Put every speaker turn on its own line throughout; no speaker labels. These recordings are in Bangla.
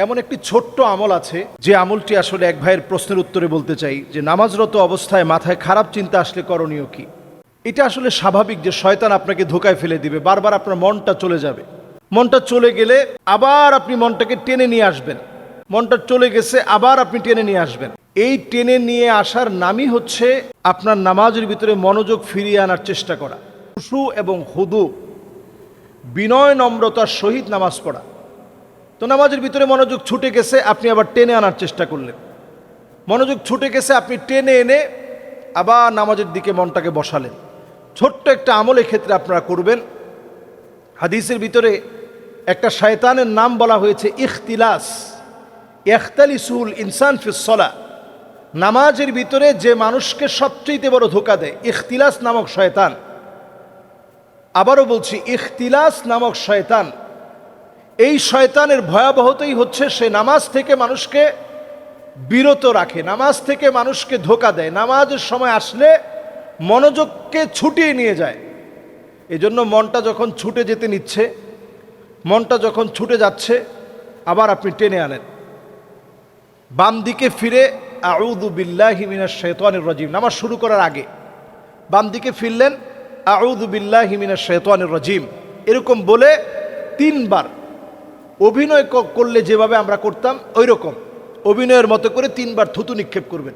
এমন একটি ছোট্ট আমল আছে যে আমলটি আসলে এক ভাইয়ের প্রশ্নের উত্তরে বলতে চাই যে নামাজরত অবস্থায় মাথায় খারাপ চিন্তা আসলে করণীয় কি। এটা আসলে স্বাভাবিক যে শয়তান আপনাকে ধোকায় ফেলে দিবে, বারবার আপনার মনটা চলে যাবে। মনটা চলে গেলে আবার আপনি মনটাকে টেনে নিয়ে আসবেন, মনটা চলে গেছে আবার আপনি টেনে নিয়ে আসবেন। এই টেনে নিয়ে আসার নামই হচ্ছে আপনার নামাজের ভিতরে মনোযোগ ফিরিয়ে আনার চেষ্টা করা, খুশু এবং হুদু, বিনয় নম্রতার সহিত নামাজ পড়া। তো নামাজের ভিতরে মনোযোগ ছুটে গেছে, আপনি আবার টেনে আনার চেষ্টা করলেন। মনোযোগ ছুটে গেছে, আপনি টেনে এনে আবার নামাজের দিকে মনটাকে বসালেন। ছোট্ট একটা আমল ক্ষেত্রে আপনারা করবেন। হাদিসের ভিতরে একটা শয়তানের নাম বলা হয়েছে ইখতিলাস, ইখতালিসুল ইনসান ফিস সালাহ। নামাজের ভিতরে যে মানুষকে সবচেয়ে বড় ধোঁকা দেয় ইখতিলাস নামক শয়তান। আবারও বলছি, ইখতিলাস নামক শয়তান। এই শয়তানের ভয়াবহতাই হচ্ছে সে নামাজ থেকে মানুষকে বিরত রাখে, নামাজ থেকে মানুষকে ধোঁকা দেয়, নামাজের সময় আসলে মনোযোগকে ছুটিয়ে নিয়ে যায়। এজন্য মনটা যখন ছুটে যেতে নিচ্ছে, মনটা যখন ছুটে যাচ্ছে, আবার আপনি টেনে আনেন। বাম দিকে ফিরে আউযু বিল্লাহি মিনাশ শাইতানির রাজিম, নামাজ শুরু করার আগে বাম দিকে ফিরলেন, আউযু বিল্লাহি মিনাশ শাইতানির রাজিম এরকম বলে 3 বার। অভিনয় করলে যেভাবে আমরা করতাম ওই রকম অভিনয়ের মতো করে 3 বার থুতু নিক্ষেপ করবেন,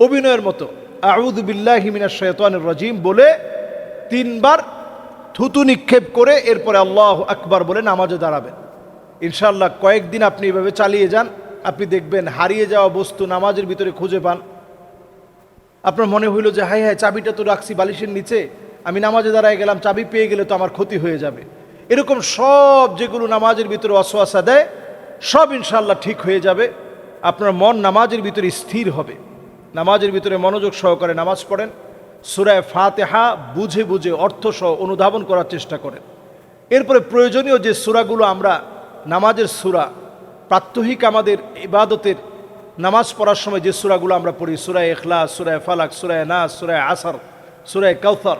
অভিনয়ের মতো আউযু বিল্লাহি মিনাশ শাইতানির রাজিম বলে 3 বার থুতু নিক্ষেপ করে এরপরে আল্লাহু আকবার বলে নামাজে দাঁড়াবেন। ইনশাআল্লাহ কয়েকদিন আপনি এভাবে চালিয়ে যান, আপনি দেখবেন হারিয়ে যাওয়া বস্তু নামাজের ভিতরে খুঁজে পান। আপনার মনে হইল যে হায় হায়, চাবিটা তো রাখছি বালিশের নিচে, আমি নামাজে দাঁড়ায় গেলাম, চাবি পেয়ে গেলে তো আমার ক্ষতি হয়ে যাবে। এরকম সব যেগুলো নামাজের ভিতরে ওয়াসওয়াসা দেয় সব ইনশাআল্লাহ ঠিক হয়ে যাবে। আপনার মন নামাজের ভিতরে স্থির হবে। নামাজের ভিতরে মনোযোগ সহকারে নামাজ পড়েন। সূরা ফাতিহা বুঝে বুঝে অর্থসহ অনুধাবন করার চেষ্টা করেন। এরপরে প্রয়োজনীয় যে সূরাগুলো আমরা নামাজের সূরা, প্রাত্যহিক আমাদের ইবাদতের নামাজ পড়ার সময় যে সূরাগুলো আমরা পড়ি, সূরা ইখলাস, সূরা ফালাক, সূরা নাস, সূরা আসর, সূরা কাউসার,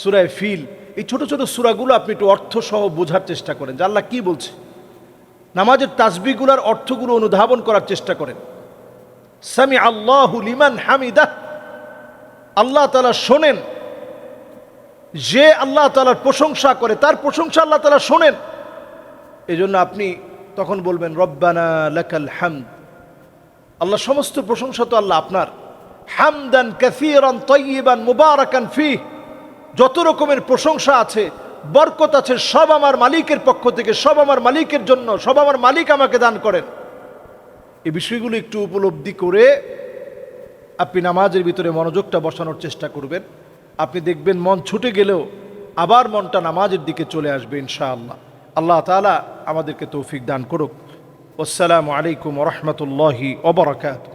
সূরা ফিল, এই ছোট ছোট সূরাগুলো আপনি একটু অর্থসহ বোঝার চেষ্টা করেন যে আল্লাহ কি বলছে। নামাজের তাসবিহগুলোর অর্থগুলো অনুধাবন করার চেষ্টা করেন। সামি আল্লাহু লিমান হামিদাহ, আল্লাহ তাআলা শোনেন। যে আল্লাহ তাআলার প্রশংসা করে তার প্রশংসা আল্লাহ তাআলা শোনেন। এজন্য আপনি তখন বলবেন রব্বানা লাকাল হামদ, আল্লাহ সমস্ত প্রশংসা তো আল্লাহ আপনার। হামদান কাসীরান তাইয়িবান মুবারাকান ফীহ, যত রকমের প্রশংসা আছে, বরকত আছে, সব আমার মালিকের পক্ষ থেকে, সব আমার মালিকের জন্য, সব আমার মালিক আমাকে দান করেন। এই বিষয়গুলো একটু উপলব্ধি করে আপনি নামাজের ভিতরে মনোযোগটা বসানোর চেষ্টা করবেন। আপনি দেখবেন মন ছুটে গেলেও আবার মনটা নামাজের দিকে চলে আসবে ইনশাআল্লাহ। আল্লাহ তাআলা আমাদেরকে তৌফিক দান করুক। আসসালামু আলাইকুম ওয়া রাহমাতুল্লাহি ওয়া বারাকাতুহু।